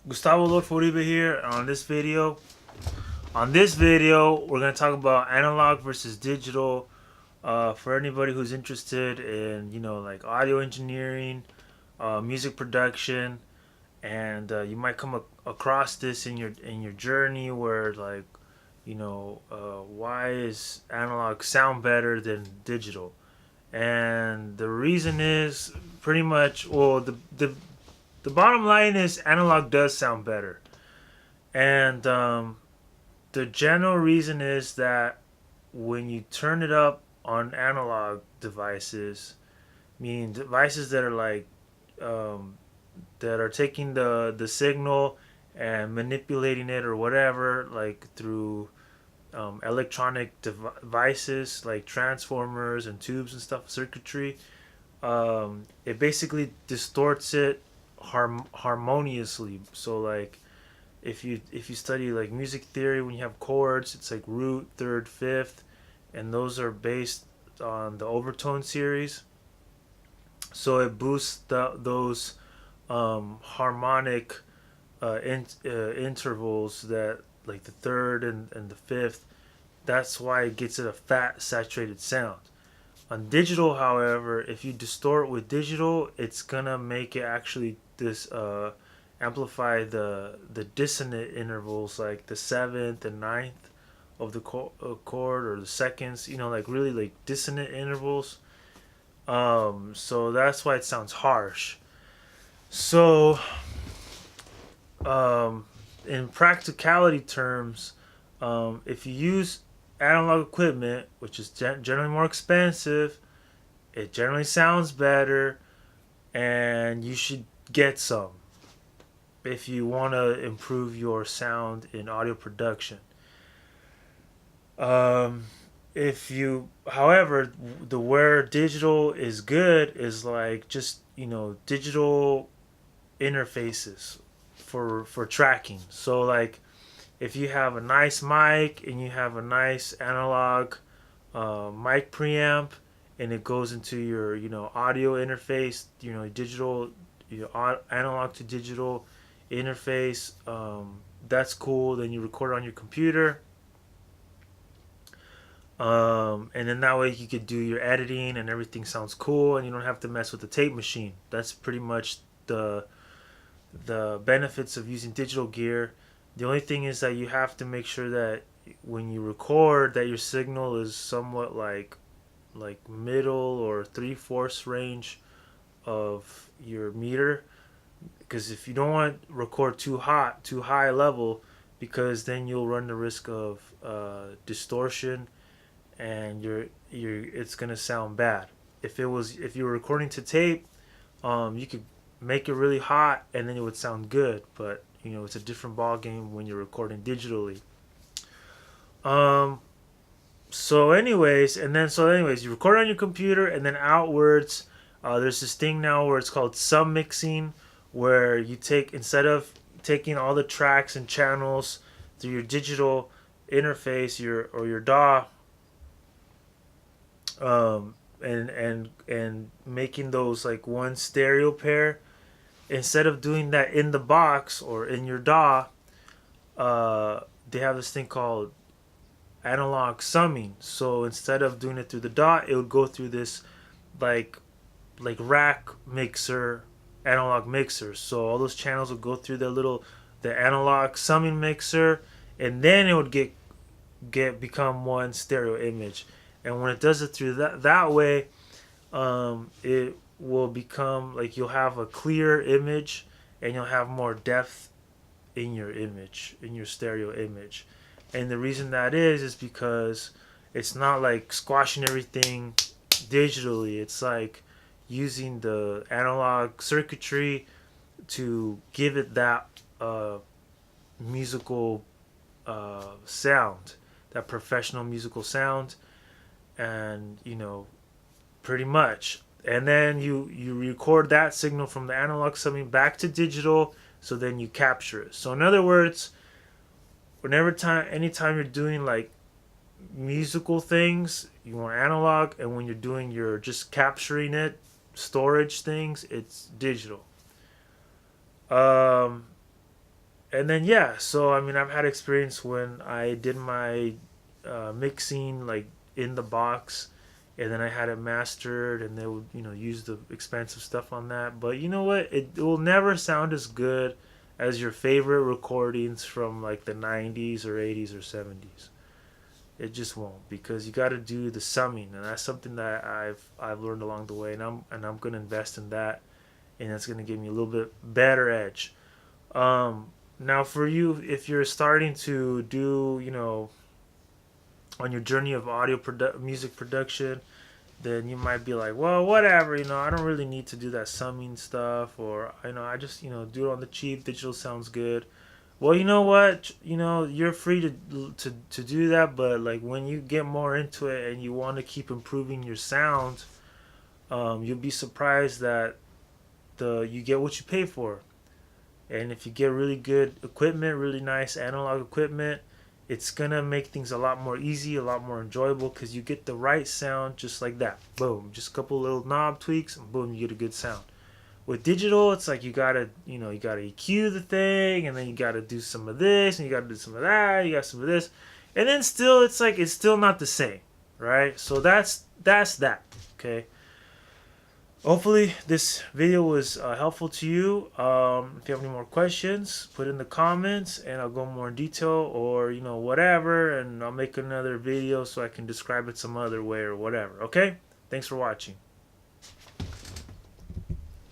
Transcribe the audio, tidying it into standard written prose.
Gustavo Uribe here. On this video, we're gonna talk about analog versus digital. For anybody who's interested in, like audio engineering, music production, and you might come across this in your journey, where why is analog sound better than digital? And the reason is pretty much, well, the bottom line is analog does sound better. And the general reason is that when you turn it up on analog devices, meaning devices that are um, that are taking the signal and manipulating it or whatever, like through electronic devices like transformers and tubes and stuff, circuitry, it basically distorts it harmoniously. So like if you study like music theory, when you have chords, it's like root, third, fifth, and those are based on the overtone series. So it boosts those harmonic intervals, that like the third and the fifth. That's why it gets it a fat saturated sound. On digital, however, if you distort with digital, it's gonna make it actually this amplify the dissonant intervals, like the seventh and ninth of the chord, or the seconds. Like really like dissonant intervals. So that's why it sounds harsh. So, um, in practicality terms, if you use analog equipment, which is generally more expensive, it generally sounds better, and you should get some if you want to improve your sound in audio production. Um, if you, however, the where digital is good is like just digital interfaces for tracking. So like if you have a nice mic and you have a nice analog mic preamp, and it goes into your audio interface, digital, analog to digital interface, that's cool. Then you record it on your computer, and then that way you could do your editing and everything sounds cool, and you don't have to mess with the tape machine. That's pretty much the benefits of using digital gear. The only thing is that you have to make sure that when you record, that your signal is somewhat like middle or three-fourths range of your meter, because if you don't want to record too high level, because then you'll run the risk of distortion, and it's gonna sound bad. If you were recording to tape, you could make it really hot and then it would sound good, but it's a different ball game when you're recording digitally. Um, so anyways, you record on your computer, and then outwards, there's this thing now where it's called sub mixing, where you take, instead of taking all the tracks and channels through your digital interface, your DAW, and making those like one stereo pair. Instead of doing that in the box or in your DAW, they have this thing called analog summing. So instead of doing it through the DAW, it would go through this like rack mixer, analog mixer. So all those channels would go through the analog summing mixer, and then it would become one stereo image. And when it does it through that way, it will become like you'll have a clear image, and you'll have more depth in your image, in your stereo image. And the reason that is because it's not like squashing everything digitally. It's like using the analog circuitry to give it that musical sound, that professional musical sound. And pretty much, and then you record that signal from the analog summing back to digital, so then you capture it. So in other words, anytime you're doing like musical things, you want analog, and when you're doing your just capturing it, storage things, it's digital. um And then yeah, so I mean, I've had experience when I did my mixing like in the box, and then I had it mastered, and they would use the expensive stuff on that. But you know what? It will never sound as good as your favorite recordings from like the 90s or 80s or 70s. It just won't, because you got to do the summing, and that's something that I've learned along the way, and I'm gonna invest in that, and that's gonna give me a little bit better edge. Now for you, if you're starting to do, on your journey of music production, then you might be like, well, whatever, I don't really need to do that summing stuff, or I just do it on the cheap. Digital sounds good. Well, you know what? You're free to do that, but like when you get more into it and you want to keep improving your sound, you'll be surprised that the you get what you pay for. And if you get really good equipment, really nice analog equipment, it's gonna make things a lot more easy, a lot more enjoyable, because you get the right sound just like that. Boom, just a couple little knob tweaks, and boom, you get a good sound. With digital, it's like you gotta EQ the thing, and then you gotta do some of this, and you gotta do some of that, you got some of this, and then still, it's like it's still not the same, right? So that's that. Okay. Hopefully this video was helpful to you. If you have any more questions, put in the comments and I'll go more in detail, or whatever, and I'll make another video so I can describe it some other way or whatever. Okay, thanks for watching.